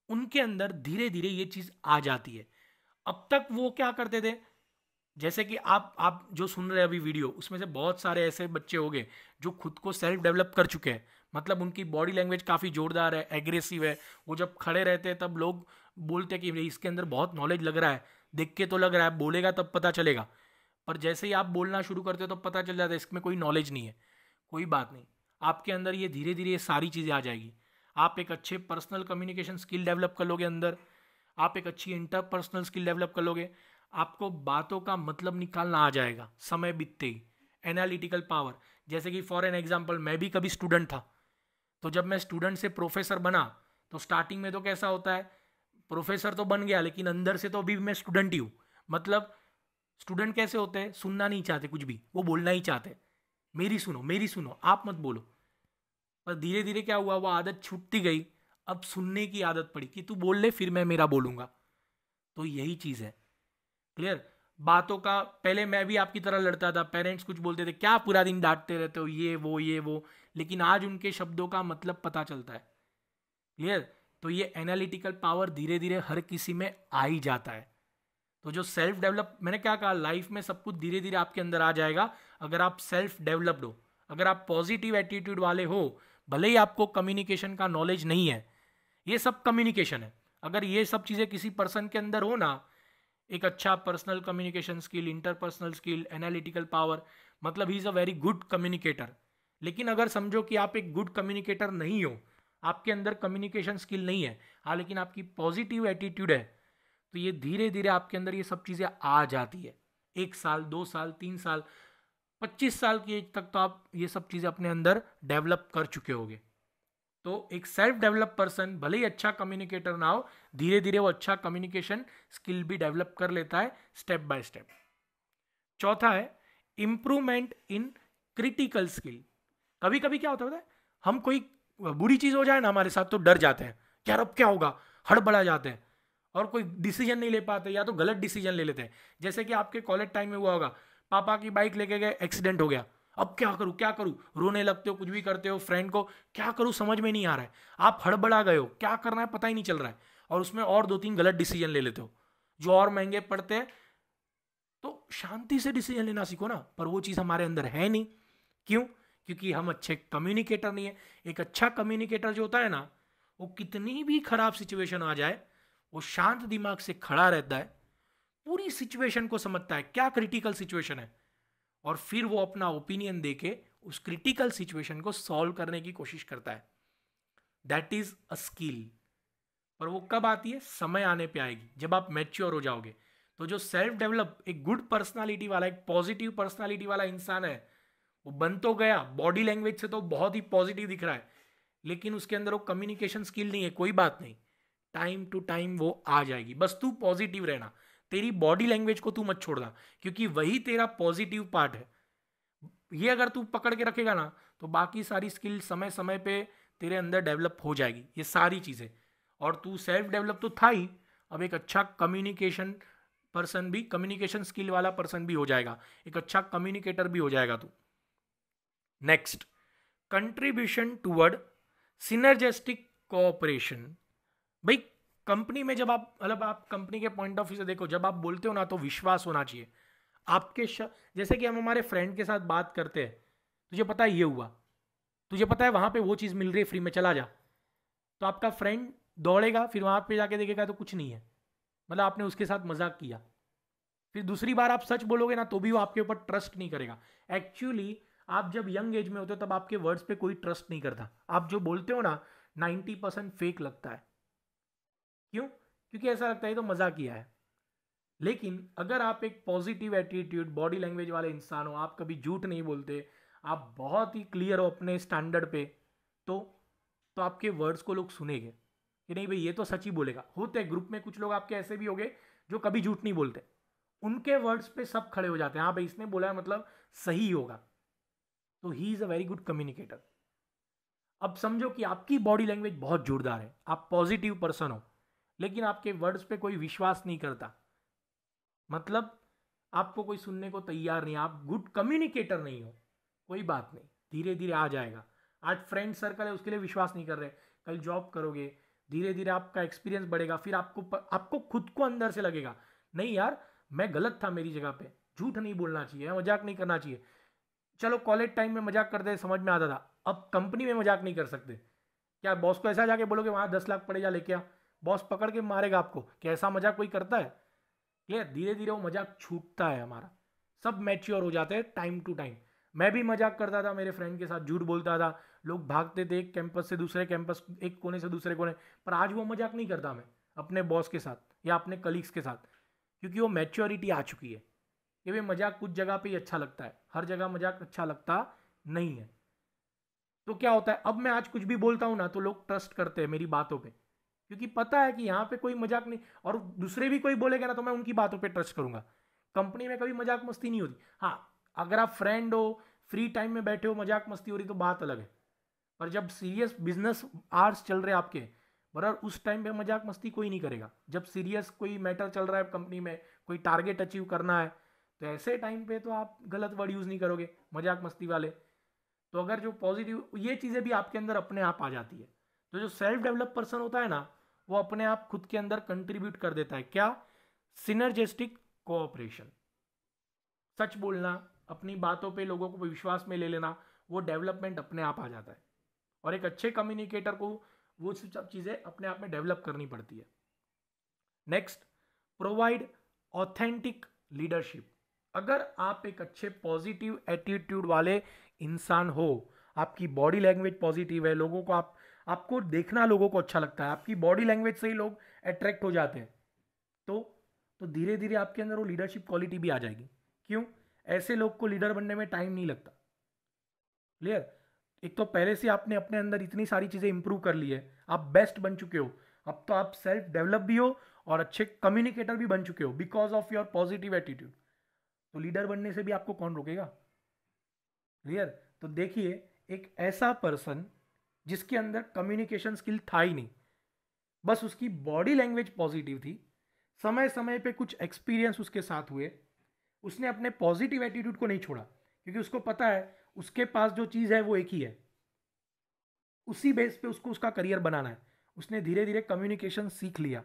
S1: उनके अंदर धीरे धीरे ये चीज आ जाती है। अब तक वो क्या करते थे, जैसे कि आप जो सुन रहे हैं अभी वीडियो, उसमें से बहुत सारे ऐसे बच्चे हो गए जो खुद को सेल्फ डेवलप कर चुके हैं। मतलब उनकी बॉडी लैंग्वेज काफ़ी जोरदार है, एग्रेसिव है। वो जब खड़े रहते हैं तब लोग बोलते हैं कि भाई इसके अंदर बहुत नॉलेज लग रहा है, देख के तो लग रहा है, बोलेगा तब पता चलेगा। पर जैसे ही आप बोलना शुरू करते हो तो पता चल जाता है इसमें कोई नॉलेज नहीं है। कोई बात नहीं, आपके अंदर ये धीरे धीरे ये सारी चीज़ें आ जाएगी। आप एक अच्छे पर्सनल कम्युनिकेशन स्किल डेवलप कर लोगे अंदर, आप एक अच्छी इंटरपर्सनल स्किल डेवलप कर लोगे, आपको बातों का मतलब निकालना आ जाएगा समय बीतते ही। एनालिटिकल पावर, जैसे कि फॉर एन एग्जांपल मैं भी कभी स्टूडेंट था, तो जब मैं स्टूडेंट से प्रोफेसर बना तो स्टार्टिंग में तो कैसा होता है, प्रोफेसर तो बन गया लेकिन अंदर से तो अभी भी मैं स्टूडेंट ही हूँ। मतलब स्टूडेंट कैसे होते हैं, सुनना नहीं चाहते कुछ भी, वो बोलना ही चाहते, मेरी सुनो आप मत बोलो। पर धीरे धीरे क्या हुआ, वो आदत छूटती गई, अब सुनने की आदत पड़ी कि तू बोल ले फिर मैं मेरा बोलूँगा। तो यही चीज़ है। क्लियर? बातों का पहले मैं भी आपकी तरह लड़ता था, पेरेंट्स कुछ बोलते थे क्या पूरा दिन डांटते रहते हो, ये वो, लेकिन आज उनके शब्दों का मतलब पता चलता है। क्लियर? तो ये एनालिटिकल पावर धीरे धीरे हर किसी में आ ही जाता है। तो जो सेल्फ डेवलप, मैंने क्या कहा, लाइफ में सब कुछ धीरे धीरे आपके अंदर आ जाएगा अगर आप सेल्फ डेवलप्ड हो, अगर आप पॉजिटिव एटीट्यूड वाले हो। भले ही आपको कम्युनिकेशन का नॉलेज नहीं है, ये सब कम्युनिकेशन है। अगर ये सब चीज़ें किसी पर्सन के अंदर हो ना, एक अच्छा personal communication skill, interpersonal skill, analytical power, मतलब ही is a very good communicator. लेकिन अगर समझो कि आप एक गुड कम्युनिकेटर नहीं हो, आपके अंदर कम्युनिकेशन स्किल नहीं है, हाँ लेकिन आपकी पॉजिटिव एटीट्यूड है, तो ये धीरे धीरे आपके अंदर ये सब चीज़ें आ जाती है। 1 साल 2 साल 3 साल 25 साल की एज तक तो आप ये सब चीज़ें अपने अंदर डेवलप कर चुके होगे। तो एक सेल्फ डेवलप पर्सन भले ही अच्छा कम्युनिकेटर ना हो, धीरे धीरे वो अच्छा कम्युनिकेशन स्किल भी डेवलप कर लेता है स्टेप बाय स्टेप। चौथा है इंप्रूवमेंट इन क्रिटिकल स्किल। कभी कभी क्या होता है, हम कोई बुरी चीज़ हो जाए ना हमारे साथ तो डर जाते हैं, यार अब क्या होगा, हड़बड़ा जाते हैं और कोई डिसीजन नहीं ले पाते या तो गलत डिसीजन ले लेते हैं। जैसे कि आपके कॉलेज टाइम में हुआ होगा, पापा की बाइक लेके गए, एक्सीडेंट हो गया, अब क्या करूँ, रोने लगते हो, कुछ भी करते हो, फ्रेंड को क्या करूँ समझ में नहीं आ रहा है, आप हड़बड़ा गए हो, क्या करना है पता ही नहीं चल रहा है, और उसमें और 2-3 गलत डिसीजन ले लेते हो जो और महंगे पड़ते हैं। तो शांति से डिसीजन लेना सीखो ना, पर वो चीज़ हमारे अंदर है नहीं। क्यों? क्योंकि हम अच्छे कम्युनिकेटर नहीं है। एक अच्छा कम्युनिकेटर जो होता है ना, वो कितनी भी खराब सिचुएशन आ जाए, वो शांत दिमाग से खड़ा रहता है, पूरी सिचुएशन को समझता है क्या क्रिटिकल सिचुएशन है, और फिर वो अपना ओपिनियन देके उस क्रिटिकल सिचुएशन को सॉल्व करने की कोशिश करता है। That is a skill. पर वो कब आती है, समय आने पे आएगी, जब आप मैच्योर हो जाओगे। तो जो सेल्फ डेवलप एक गुड पर्सनालिटी वाला, एक पॉजिटिव पर्सनालिटी वाला इंसान है, वो बन तो गया, बॉडी लैंग्वेज से तो बहुत ही पॉजिटिव दिख रहा है, लेकिन उसके अंदर वो कम्युनिकेशन स्किल नहीं है, कोई बात नहीं, टाइम टू टाइम वो आ जाएगी। बस तू पॉजिटिव रहना, तेरी बॉडी लैंग्वेज को तू मत छोड़ना, क्योंकि वही तेरा पॉजिटिव पार्ट है। ये अगर तू पकड़ के रखेगा ना तो बाकी सारी स्किल समय समय पे तेरे अंदर डेवलप हो जाएगी, ये सारी चीज़ें। और तू सेल्फ डेवलप तो था ही, अब एक अच्छा कम्युनिकेशन पर्सन भी, कम्युनिकेशन स्किल वाला पर्सन भी हो जाएगा, एक अच्छा कम्युनिकेटर भी हो जाएगा तू। Next, contribution toward synergistic cooperation. भाई कंपनी में जब आप, मतलब आप कंपनी के पॉइंट ऑफ व्यू से देखो, जब आप बोलते हो ना तो विश्वास होना चाहिए आपके जैसे कि हम हमारे फ्रेंड के साथ बात करते हैं, तुझे पता है ये हुआ, तुझे पता है वहां पे वो चीज़ मिल रही है फ्री में, चला जा। तो आपका फ्रेंड दौड़ेगा, फिर वहां पे जाके देखेगा तो कुछ नहीं है, मतलब आपने उसके साथ मजाक किया। फिर दूसरी बार आप सच बोलोगे ना तो भी वो आपके ऊपर ट्रस्ट नहीं करेगा। एक्चुअली आप जब यंग एज में होते हो तब आपके वर्ड्स पे कोई ट्रस्ट नहीं करता, आप जो बोलते हो ना 90% फेक लगता है। क्यों? क्योंकि ऐसा लगता है तो मजाक किया है। लेकिन अगर आप एक पॉजिटिव एटीट्यूड, बॉडी लैंग्वेज वाले इंसान हो, आप कभी झूठ नहीं बोलते, आप बहुत ही क्लियर हो अपने स्टैंडर्ड पे, तो तो आपके वर्ड्स को लोग सुनेंगे कि नहीं भाई ये तो सच ही बोलेगा। होते हैं ग्रुप में कुछ लोग आपके ऐसे भी होंगे जो कभी झूठ नहीं बोलते, उनके वर्ड्स पे सब खड़े हो जाते हैं, हाँ भाई इसने बोला है मतलब सही होगा, तो ही is a very good communicator. अब समझो कि आपकी बॉडी लैंग्वेज बहुत जोरदार है, आप पॉजिटिव पर्सन हो, लेकिन आपके वर्ड्स पे कोई विश्वास नहीं करता, मतलब आपको कोई सुनने को तैयार नहीं, आप गुड कम्युनिकेटर नहीं हो, कोई बात नहीं, धीरे धीरे आ जाएगा। आज फ्रेंड सर्कल है उसके लिए विश्वास नहीं कर रहे, कल जॉब करोगे, धीरे धीरे आपका एक्सपीरियंस बढ़ेगा, फिर आपको खुद को अंदर से लगेगा नहीं यार मैं गलत था, मेरी जगह पे झूठ नहीं बोलना चाहिए, मजाक नहीं करना चाहिए। चलो कॉलेज टाइम में मजाक करते समझ में आता था, अब कंपनी में मजाक नहीं कर सकते। क्या बॉस को ऐसा जाके बोलोगे वहां 10 लाख पड़े जा लेके आ, बॉस पकड़ के मारेगा आपको कि ऐसा मजाक कोई करता है। ये धीरे धीरे वो मजाक छूटता है हमारा, सब मैच्योर हो जाते हैं टाइम टू टाइम। मैं भी मजाक करता था मेरे फ्रेंड के साथ, झूठ बोलता था, लोग भागते थे एक कैंपस से दूसरे कैंपस, एक कोने से दूसरे कोने, पर आज वो मजाक नहीं करता मैं अपने बॉस के साथ या अपने कलीग्स के साथ, क्योंकि वो मैच्योरिटी आ चुकी है कि भाई मजाक कुछ जगह पे ही अच्छा लगता है, हर जगह मजाक अच्छा लगता नहीं है। तो क्या होता है, अब मैं आज कुछ भी बोलता हूँ ना तो लोग ट्रस्ट करते हैं मेरी बातों पे, क्योंकि पता है कि यहाँ पे कोई मजाक नहीं, और दूसरे भी कोई बोलेगा ना तो मैं उनकी बातों पे ट्रस्ट करूंगा। कंपनी में कभी मजाक मस्ती नहीं होती, हाँ अगर आप फ्रेंड हो, फ्री टाइम में बैठे हो, मजाक मस्ती हो रही तो बात अलग है, पर जब सीरियस बिजनेस आवर्स चल रहे हैं आपके बराबर, उस टाइम पे मजाक मस्ती कोई नहीं करेगा। जब सीरियस कोई मैटर चल रहा है कंपनी में, कोई टारगेट अचीव करना है, तो ऐसे टाइम पे तो आप गलत वर्ड यूज़ नहीं करोगे मजाक मस्ती वाले। तो अगर जो पॉजिटिव ये चीज़ें भी आपके अंदर अपने आप आ जाती है, तो जो सेल्फ डेवलप पर्सन होता है ना वो अपने आप खुद के अंदर कंट्रीब्यूट कर देता है, क्या? सिनर्जेस्टिक कोऑपरेशन, सच बोलना, अपनी बातों पे लोगों को विश्वास में ले लेना, वो डेवलपमेंट अपने आप आ जाता है। और एक अच्छे कम्युनिकेटर को वो सब चीज़ें अपने आप में डेवलप करनी पड़ती है। Next, provide authentic leadership. अगर आप एक अच्छे पॉजिटिव एटीट्यूड वाले इंसान हो, आपकी बॉडी लैंग्वेज पॉजिटिव है, लोगों को आपको देखना लोगों को अच्छा लगता है, आपकी बॉडी लैंग्वेज से ही लोग अट्रैक्ट हो जाते हैं, तो धीरे धीरे आपके अंदर वो लीडरशिप क्वालिटी भी आ जाएगी। क्यों? ऐसे लोग को लीडर बनने में टाइम नहीं लगता। क्लियर? एक तो पहले से आपने अपने अंदर इतनी सारी चीज़ें इंप्रूव कर ली है, आप बेस्ट बन चुके हो, अब तो आप सेल्फ डेवलप भी हो और अच्छे कम्युनिकेटर भी बन चुके हो because of your positive attitude. तो लीडर बनने से भी आपको कौन रोकेगा? क्लियर? तो देखिए, एक ऐसा पर्सन जिसके अंदर कम्युनिकेशन स्किल था ही नहीं, बस उसकी बॉडी लैंग्वेज पॉजिटिव थी, समय समय पे कुछ एक्सपीरियंस उसके साथ हुए, उसने अपने पॉजिटिव एटीट्यूड को नहीं छोड़ा, क्योंकि उसको पता है उसके पास जो चीज़ है वो एक ही है, उसी बेस पे उसको उसका करियर बनाना है। उसने धीरे धीरे कम्युनिकेशन सीख लिया,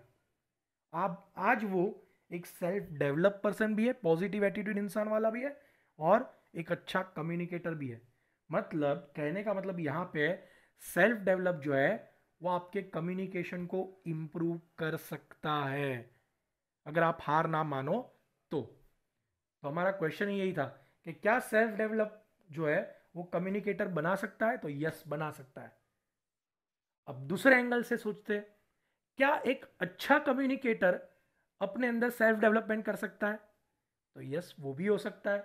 S1: आप आज वो एक सेल्फ डेवलप पर्सन भी है, पॉजिटिव एटीट्यूड इंसान वाला भी है, और एक अच्छा कम्युनिकेटर भी है। मतलब कहने का मतलब यहाँ पे सेल्फ डेवलप जो है वो आपके कम्युनिकेशन को इम्प्रूव कर सकता है, अगर आप हार ना मानो तो। हमारा क्वेश्चन यही था कि क्या सेल्फ डेवलप जो है वो कम्युनिकेटर बना सकता है? तो यस, बना सकता है। अब दूसरे एंगल से सोचते हैं, क्या एक अच्छा कम्युनिकेटर अपने अंदर सेल्फ डेवलपमेंट कर सकता है? तो यस, वो भी हो सकता है।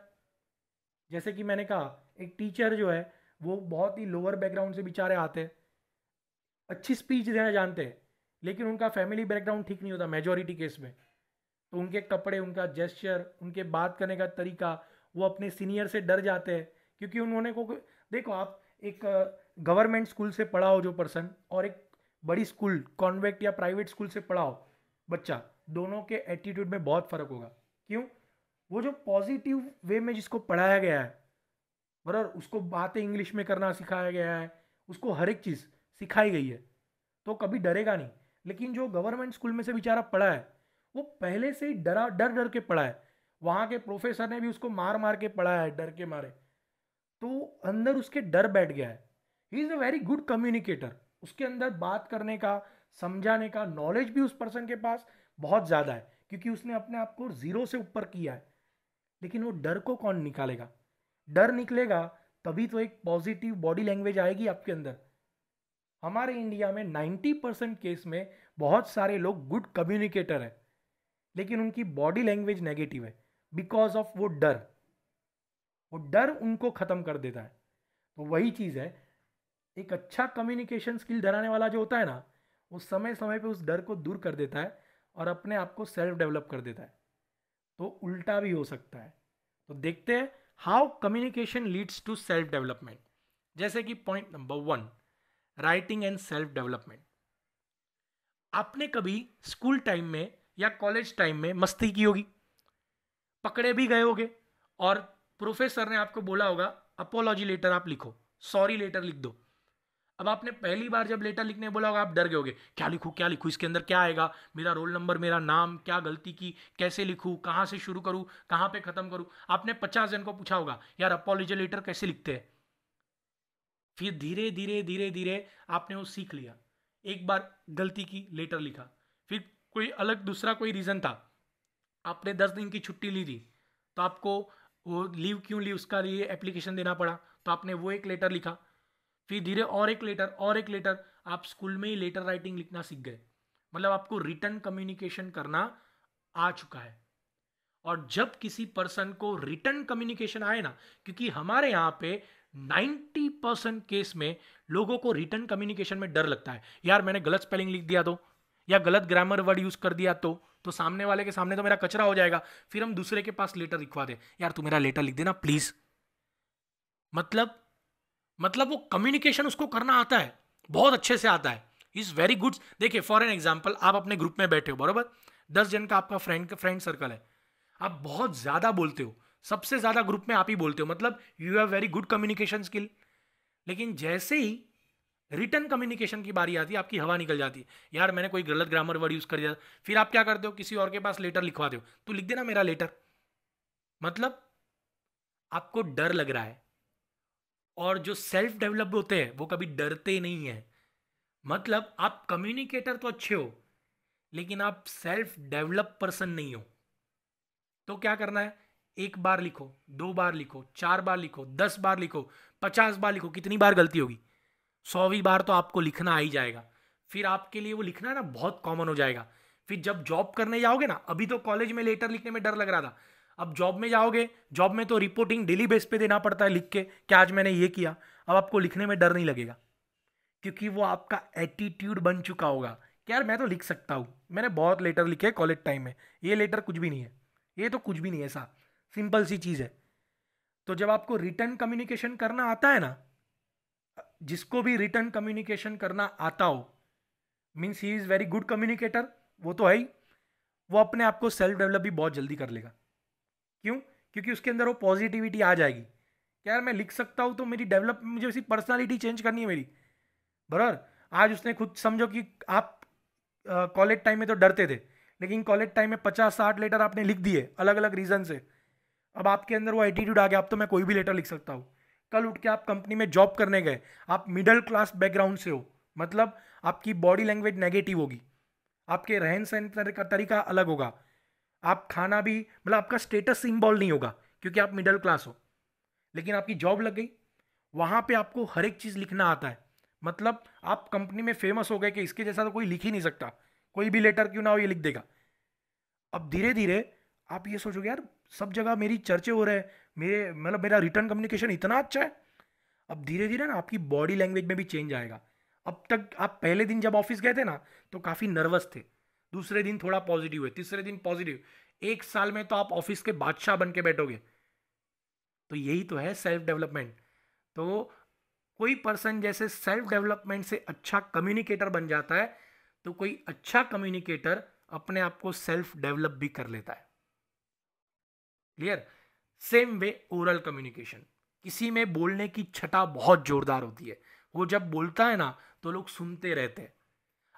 S1: जैसे कि मैंने कहा, एक टीचर जो है वो बहुत ही लोअर बैकग्राउंड से बेचारे आते हैं, अच्छी स्पीच देना जानते हैं, लेकिन उनका फैमिली बैकग्राउंड ठीक नहीं होता मेजोरिटी केस में, तो उनके कपड़े, उनका जेस्चर, उनके बात करने का तरीका, वो अपने सीनियर से डर जाते हैं, क्योंकि उन्होंने को देखो आप एक गवर्नमेंट स्कूल से पढ़ा हो जो पर्सन, और एक बड़ी स्कूल कॉन्वेंट या प्राइवेट स्कूल से पढ़ा हो बच्चा, दोनों के एटीट्यूड में बहुत फ़र्क होगा। क्यों? वो जो पॉजिटिव वे में जिसको पढ़ाया गया है, बराबर, उसको बातें इंग्लिश में करना सिखाया गया है, उसको हर एक चीज़ सिखाई गई है, तो कभी डरेगा नहीं। लेकिन जो गवर्नमेंट स्कूल में से बेचारा पढ़ा है, वो पहले से ही डर डर के पढ़ा है, वहाँ के प्रोफेसर ने भी उसको मार मार के पढ़ाया है डर के मारे, तो अंदर उसके डर बैठ गया है। ही is a very good communicator, उसके अंदर बात करने का, समझाने का नॉलेज भी उस पर्सन के पास बहुत ज़्यादा है, क्योंकि उसने अपने आप को जीरो से ऊपर किया है। लेकिन वो डर को कौन निकालेगा? डर निकलेगा तभी तो एक पॉजिटिव बॉडी लैंग्वेज आएगी आपके अंदर। हमारे इंडिया में 90% केस में बहुत सारे लोग गुड कम्युनिकेटर है, लेकिन उनकी बॉडी लैंग्वेज नेगेटिव है, बिकॉज ऑफ वो डर उनको खत्म कर देता है। तो वही चीज़ है, एक अच्छा कम्युनिकेशन स्किल धराने वाला जो होता है ना, वो समय समय पे उस डर को दूर कर देता है और अपने आप को सेल्फ डेवलप कर देता है। तो उल्टा भी हो सकता है। तो देखते हैं how communication leads to self development. जैसे कि point number 1, writing and self development. आपने कभी स्कूल टाइम में या कॉलेज टाइम में मस्ती की होगी, पकड़े भी गए होगे, और प्रोफेसर ने आपको बोला होगा अपोलॉजी लेटर आप लिखो, सॉरी लेटर लिख दो। अब आपने पहली बार जब लेटर लिखने बोला होगा, आप डर गए होगे, क्या लिखूं क्या लिखूं, इसके अंदर क्या आएगा, मेरा रोल नंबर, मेरा नाम, क्या गलती की, कैसे लिखूं, कहाँ से शुरू करूं, कहाँ पे खत्म करूं। आपने 50 जन को पूछा होगा यार अपोलॉजी लेटर कैसे लिखते हैं। फिर धीरे धीरे धीरे धीरे आपने वो सीख लिया, एक बार गलती की, लेटर लिखा। फिर कोई अलग दूसरा कोई रीज़न था, आपने 10 दिन की छुट्टी ली थी, तो आपको वो लीव क्यों ली उसका लिए एप्लीकेशन देना पड़ा, तो आपने वो एक लेटर लिखा। फिर धीरे और एक लेटर और एक लेटर, आप स्कूल में ही लेटर राइटिंग लिखना सीख गए। मतलब आपको रिटर्न कम्युनिकेशन करना आ चुका है। और जब किसी पर्सन को रिटर्न कम्युनिकेशन आए ना, क्योंकि हमारे यहाँ पे 90% केस में लोगों को रिटर्न कम्युनिकेशन में डर लगता है, यार मैंने गलत स्पेलिंग लिख दिया तो, या गलत ग्रामर वर्ड यूज कर दिया तो सामने वाले के सामने तो मेरा कचरा हो जाएगा, फिर हम दूसरे के पास लेटर लिखवा दे, यार तू मेरा लेटर लिख देना प्लीज। मतलब मतलब वो कम्युनिकेशन उसको करना आता है, बहुत अच्छे से आता है, इज वेरी गुड। देखिए फॉर एन एग्जाम्पल, आप अपने ग्रुप में बैठे हो, बरोबर, 10 जन का आपका फ्रेंड सर्कल है, आप बहुत ज्यादा बोलते हो, सबसे ज्यादा ग्रुप में आप ही बोलते हो, मतलब you have very good communication skill. लेकिन जैसे ही रिटर्न कम्युनिकेशन की बारी आती है, आपकी हवा निकल जाती है, यार मैंने कोई गलत ग्रामर वर्ड यूज कर दिया। फिर आप क्या करते हो, किसी और के पास लेटर लिखवाते हो, तो लिख देना मेरा लेटर। मतलब आपको डर लग रहा है। और जो सेल्फ डेवलप होते हैं वो कभी डरते नहीं है। मतलब आप कम्युनिकेटर तो अच्छे हो, लेकिन आप सेल्फ डेवलप पर्सन नहीं हो। तो क्या करना है, एक बार लिखो, 2 बार लिखो, 4 बार लिखो, 10 बार लिखो, 50 बार लिखो, कितनी बार गलती होगी, 100वीं बार तो आपको लिखना आ ही जाएगा। फिर आपके लिए वो लिखना ना बहुत कॉमन हो जाएगा। फिर जब जॉब करने जाओगे ना, अभी तो कॉलेज में लेटर लिखने में डर लग रहा था, अब जॉब में जाओगे, जॉब में तो रिपोर्टिंग डेली बेस पे देना पड़ता है लिख के, कि आज मैंने ये किया। अब आपको लिखने में डर नहीं लगेगा, क्योंकि वो आपका एटीट्यूड बन चुका होगा कि यार मैं तो लिख सकता हूँ, मैंने बहुत लेटर लिखे कॉलेज टाइम में, ये लेटर कुछ भी नहीं है, ये तो कुछ भी नहीं है, ऐसा सिंपल सी चीज़ है। तो जब आपको रिटर्न कम्युनिकेशन करना आता है ना, जिसको भी रिटर्न कम्युनिकेशन करना आता हो, means he is very good communicator, वो तो है ही, वो अपने आप को सेल्फ डेवलप भी बहुत जल्दी कर लेगा। क्यों? क्योंकि उसके अंदर वो पॉजिटिविटी आ जाएगी कि यार मैं लिख सकता हूँ, तो मेरी डेवलप, मुझे उसी पर्सनालिटी चेंज करनी है मेरी, बराबर। आज उसने खुद समझो कि आप कॉलेज टाइम में तो डरते थे, लेकिन कॉलेज टाइम में 50-60 लेटर आपने लिख दिए अलग अलग रीज़न से, अब आपके अंदर वो एटीट्यूड आ गया, अब तो मैं कोई भी लेटर लिख सकता हूँ। कल उठ के आप कंपनी में जॉब करने गए, आप मिडिल क्लास बैकग्राउंड से हो, मतलब आपकी बॉडी लैंग्वेज नेगेटिव होगी, आपके रहन सहन का तरीका अलग होगा, आप खाना भी, मतलब आपका स्टेटस सिंबल नहीं होगा क्योंकि आप मिडिल क्लास हो। लेकिन आपकी जॉब लग गई, वहाँ पे आपको हर एक चीज़ लिखना आता है, मतलब आप कंपनी में फेमस हो गए कि इसके जैसा तो कोई लिख ही नहीं सकता, कोई भी लेटर क्यों ना हो ये लिख देगा। अब धीरे धीरे आप ये सोचोगे यार सब जगह मेरी चर्चे हो रहे हैं, मेरे मतलब मेरा रिटर्न कम्युनिकेशन इतना अच्छा है। अब धीरे धीरे ना आपकी बॉडी लैंग्वेज में भी चेंज आएगा, अब तक आप पहले दिन जब ऑफिस गए थे ना तो काफ़ी नर्वस थे, दूसरे दिन थोड़ा पॉजिटिव हुए, तीसरे दिन पॉजिटिव, एक साल में तो आप ऑफिस के बादशाह बन के बैठोगे। तो यही तो है सेल्फ डेवलपमेंट। तो कोई पर्सन जैसे सेल्फ डेवलपमेंट से अच्छा कम्युनिकेटर बन जाता है, तो कोई अच्छा कम्युनिकेटर अपने आप को सेल्फ डेवलप भी कर लेता है। Clear? Same way oral communication, किसी में बोलने की छटा बहुत जोरदार होती है, वो जब बोलता है ना तो लोग सुनते रहते हैं।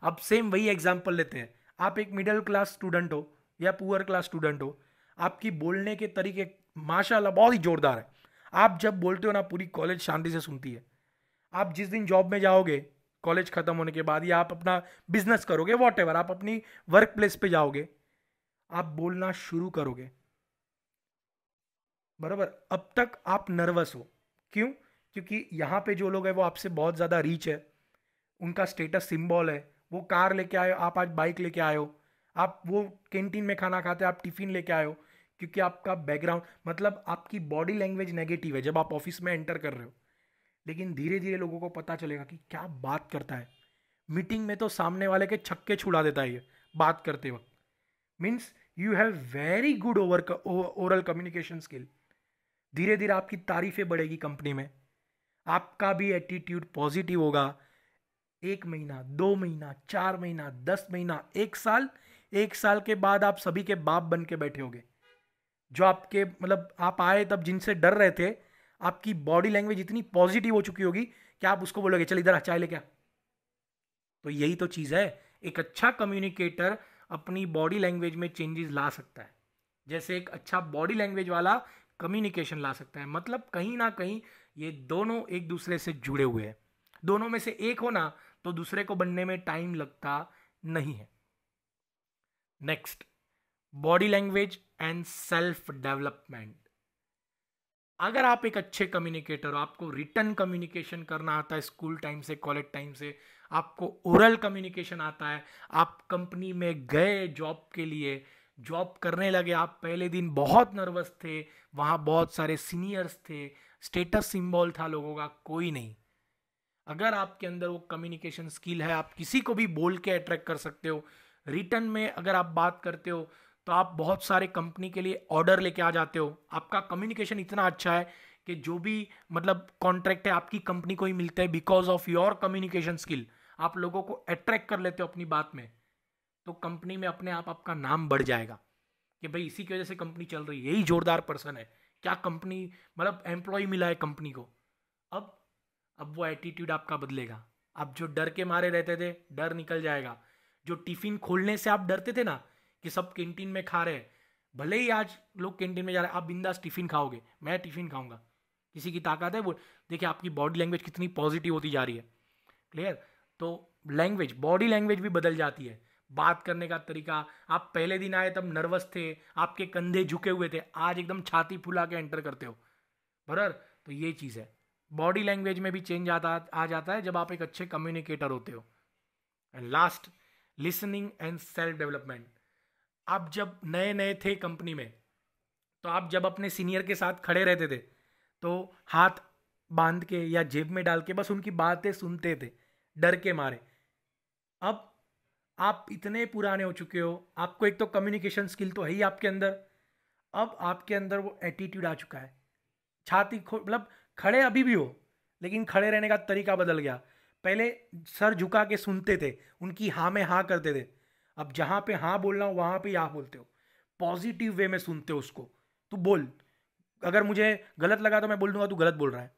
S1: अब सेम वही एग्जांपल लेते हैं, आप एक मिडिल क्लास स्टूडेंट हो या पुअर क्लास स्टूडेंट हो, आपकी बोलने के तरीके माशाल्लाह बहुत ही जोरदार है, आप जब बोलते हो ना पूरी कॉलेज शांति से सुनती है। आप जिस दिन जॉब में जाओगे कॉलेज खत्म होने के बाद, या आप अपना बिजनेस करोगे, वॉट एवर, आप अपनी वर्क प्लेस पे जाओगे, आप बोलना शुरू करोगे, बराबर, अब तक आप नर्वस हो। क्यों? क्योंकि यहाँ पे जो लोग हैं वो आपसे बहुत ज़्यादा रीच है, उनका स्टेटस सिंबल है, वो कार लेके आए हो, आप आज बाइक लेके आए हो, आप वो कैंटीन में खाना खाते हो, आप टिफिन लेके आए हो, क्योंकि आपका बैकग्राउंड, मतलब आपकी बॉडी लैंग्वेज नेगेटिव है जब आप ऑफिस में एंटर कर रहे हो। लेकिन धीरे धीरे लोगों को पता चलेगा कि क्या बात करता है, मीटिंग में तो सामने वाले के छक्के छुड़ा देता है ये बात करते वक्त। Means you have very good oral communication skill. धीरे धीरे आपकी तारीफें बढ़ेगी कंपनी में, आपका भी एटीट्यूड पॉजिटिव होगा। 1 महीना, 2 महीना, 4 महीना, 10 महीना, 1 साल, 1 साल के बाद आप सभी के बाप बन के बैठे होगे। जो आपके मतलब आप आए तब जिनसे डर रहे थे, आपकी बॉडी लैंग्वेज इतनी पॉजिटिव हो चुकी होगी कि आप उसको बोलोगे चल इधर आ चाय लेके आ। तो यही तो चीज़ है, एक अच्छा कम्युनिकेटर अपनी बॉडी लैंग्वेज में चेंजेस ला सकता है, जैसे एक अच्छा बॉडी लैंग्वेज वाला कम्युनिकेशन ला सकता है। मतलब कहीं ना कहीं ये दोनों एक दूसरे से जुड़े हुए हैं, दोनों में से एक हो ना तो दूसरे को बनने में टाइम लगता नहीं है। Next, body language and self development. अगर आप एक अच्छे कम्युनिकेटर हो, आपको रिटर्न कम्युनिकेशन करना आता है स्कूल टाइम से, कॉलेज टाइम से, आपको ओरल कम्युनिकेशन आता है, आप कंपनी में गए जॉब के लिए, जॉब करने लगे, आप पहले दिन बहुत नर्वस थे, वहाँ बहुत सारे सीनियर्स थे, स्टेटस सिंबल था लोगों का, कोई नहीं। अगर आपके अंदर वो कम्युनिकेशन स्किल है, आप किसी को भी बोल के अट्रैक्ट कर सकते हो। रिटर्न में अगर आप बात करते हो तो आप बहुत सारे कंपनी के लिए ऑर्डर लेके आ जाते हो। आपका कम्युनिकेशन इतना अच्छा है कि जो भी मतलब कॉन्ट्रैक्ट है आपकी कंपनी को ही मिलता है, because of your communication skill. आप लोगों को अट्रैक्ट कर लेते हो अपनी बात में, तो कंपनी में अपने आप आपका नाम बढ़ जाएगा कि भाई इसी की वजह से कंपनी चल रही है, यही जोरदार पर्सन है, क्या कंपनी मतलब एम्प्लॉय मिला है कंपनी को। अब अब वो एटीट्यूड आपका बदलेगा। आप जो डर के मारे रहते थे, डर निकल जाएगा। जो टिफिन खोलने से आप डरते थे ना कि सब कैंटीन में खा रहे हैं, भले ही आज लोग कैंटीन में जा रहे हैं, आप बिंदास टिफिन खाओगे, मैं टिफिन खाऊंगा, किसी की ताकत है वो। देखिए आपकी बॉडी लैंग्वेज कितनी पॉजिटिव होती जा रही है। क्लियर? तो लैंग्वेज, बॉडी लैंग्वेज भी बदल जाती है, बात करने का तरीका। आप पहले दिन आए तब नर्वस थे, आपके कंधे झुके हुए थे, आज एकदम छाती फुला के एंटर करते हो, बराबर। तो ये चीज़ है, बॉडी लैंग्वेज में भी चेंज आ जाता है जब आप एक अच्छे कम्युनिकेटर होते हो। And last, listening and self development. आप जब नए नए थे कंपनी में, तो आप जब अपने सीनियर के साथ खड़े रहते थे तो हाथ बांध के या जेब में डाल के बस उनकी बातें सुनते थे डर के मारे। अब आप इतने पुराने हो चुके हो, आपको एक तो कम्युनिकेशन स्किल तो है ही आपके अंदर, अब आपके अंदर वो एटीट्यूड आ चुका है, छाती खो मतलब खड़े अभी भी हो, लेकिन खड़े रहने का तरीका बदल गया। पहले सर झुका के सुनते थे, उनकी हाँ में हाँ करते थे, अब जहाँ पे हाँ बोलना हो वहाँ पे हाँ बोलते हो, पॉजिटिव वे में सुनते हो उसको। तू बोल, अगर मुझे गलत लगा तो मैं बोल दूंगा तू गलत बोल रहा है।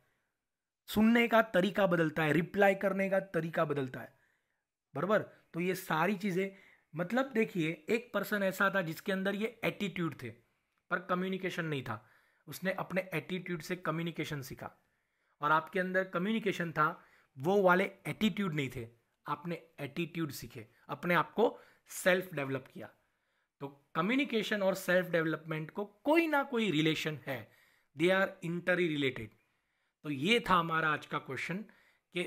S1: सुनने का तरीका बदलता है, रिप्लाई करने का तरीका बदलता है, बराबर। तो ये सारी चीज़ें, मतलब देखिए एक पर्सन ऐसा था जिसके अंदर ये एटीट्यूड थे पर कम्युनिकेशन नहीं था, उसने अपने एटीट्यूड से कम्युनिकेशन सीखा। और आपके अंदर कम्युनिकेशन था, वो वाले एटीट्यूड नहीं थे, आपने एटीट्यूड सीखे, अपने आप को सेल्फ डेवलप किया। तो कम्युनिकेशन और सेल्फ डेवलपमेंट को कोई ना कोई रिलेशन है, दे आर इंटरी रिलेटेड। तो ये था हमारा आज का क्वेश्चन कि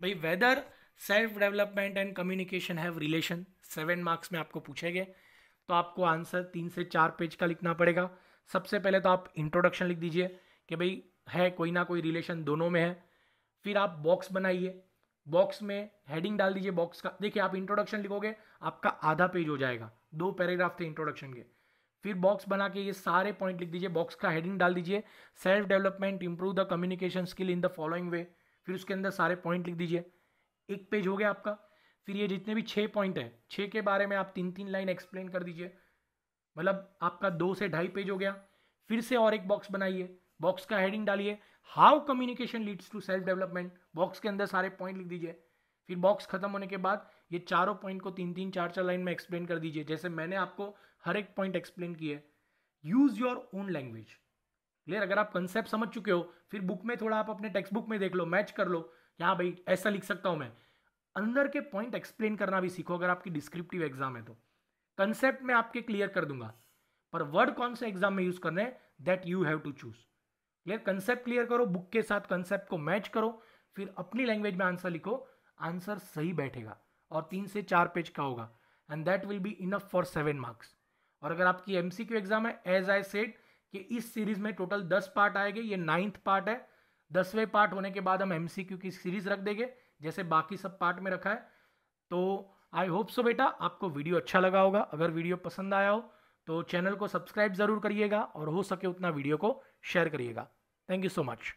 S1: भाई whether self development and communication have relation. 7 marks में आपको पूछेंगे, तो आपको आंसर 3 से 4 पेज का लिखना पड़ेगा। सबसे पहले तो आप इंट्रोडक्शन लिख दीजिए कि भाई है कोई ना कोई रिलेशन दोनों में है, फिर आप बॉक्स बनाइए, बॉक्स में हेडिंग डाल दीजिए बॉक्स का। देखिए आप इंट्रोडक्शन लिखोगे आपका आधा पेज हो जाएगा, 2 पैराग्राफ थे इंट्रोडक्शन के। फिर बॉक्स बना के ये सारे पॉइंट लिख दीजिए, बॉक्स का हेडिंग डाल दीजिए self development improve the communication skill in the following वे। फिर उसके अंदर सारे पॉइंट लिख दीजिए, एक पेज हो गया आपका। फिर ये जितने भी 6 पॉइंट है, 6 के बारे में आप 3-3 लाइन एक्सप्लेन कर दीजिए, मतलब आपका 2 से 2.5 पेज हो गया। फिर से और एक बॉक्स बनाइए, बॉक्स का हेडिंग डालिए how communication leads to self development, box के अंदर सारे पॉइंट लिख दीजिए। फिर बॉक्स खत्म होने के बाद ये चारों पॉइंट को 3-3 4-4 लाइन में एक्सप्लेन कर दीजिए, जैसे मैंने आपको हर एक पॉइंट एक्सप्लेन किए। Use your own language. Clear? अगर आप कंसेप्ट समझ चुके हो, फिर बुक में थोड़ा आप अपने टेक्स्ट बुक में देख लो, मैच कर लो कि हाँ भाई ऐसा लिख सकता हूं मैं। अंदर के पॉइंट एक्सप्लेन करना भी सीखो। अगर आपकी डिस्क्रिप्टिव एग्जाम है तो कंसेप्ट में आपके क्लियर कर दूंगा, पर वर्ड कौन से एग्जाम में यूज करने हैं that you have to choose. Clear? Concept clear करो, बुक के साथ कंसेप्ट को मैच करो, फिर अपनी लैंग्वेज में आंसर लिखो, आंसर सही बैठेगा और 3 से 4 पेज का होगा and that will be enough for 7 marks. और अगर आपकी एमसीक्यू एग्जाम है, एज आई सेड कि इस सीरीज में टोटल 10 पार्ट आएंगे, ये 9th पार्ट है। 10वें पार्ट होने के बाद हम एमसीक्यू की सीरीज रख देंगे जैसे बाकी सब पार्ट में रखा है। तो आई होप सो बेटा आपको वीडियो अच्छा लगा होगा। अगर वीडियो पसंद आया हो तो चैनल को सब्सक्राइब जरूर करिएगा और हो सके उतना वीडियो को शेयर करिएगा। Thank you so much.